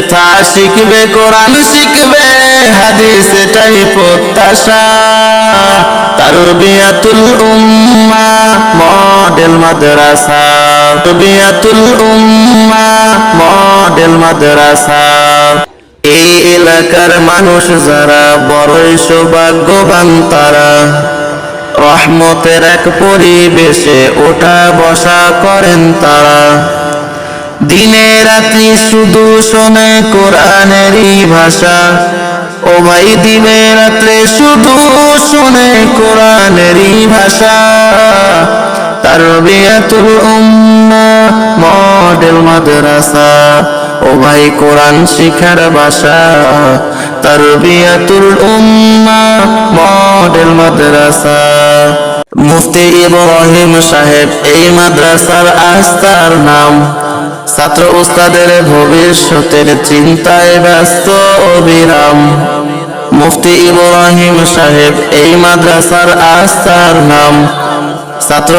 কথা শিখবে, কোরআন শিখবে, হাদিস এটাই প্রত্যাশা। তারবিয়াতুল উম্মাহ মডেল মাদ্রাসা, তারবিয়াতুল উম্মাহ মডেল মাদ্রাসা। এই এলাকার মানুষ যারা বড়ই সৌভাগ্যবান তারা, রহমতের এক পরিবেশে ওঠা বসা করেন তারা। দিনে রাত্রি শুধু শোনে কোরআনেরই ভাষা, ও ভাই দিনে রাত্রে শুধু শোনে কোরআনেরই ভাষা। তারবিয়াতুল উম্মাহ মডেল মাদ্রাসা, ও ভাই কোরআন শিখার ভাষা। তারবিয়াতুল উম্মাহ মডেল মাদ্রাসা। মুফতি ইব্রাহিম সাহেব এই মাদ্রাসার আস্থার নাম। ছাত্র উস্তাদের ভবিষ্যতের চিন্তায় ব্যস্ত অবিরাম। মুফতি ইব্রাহিম সাহেব এই মাদ্রাসার আস্থার নাম। ছাত্র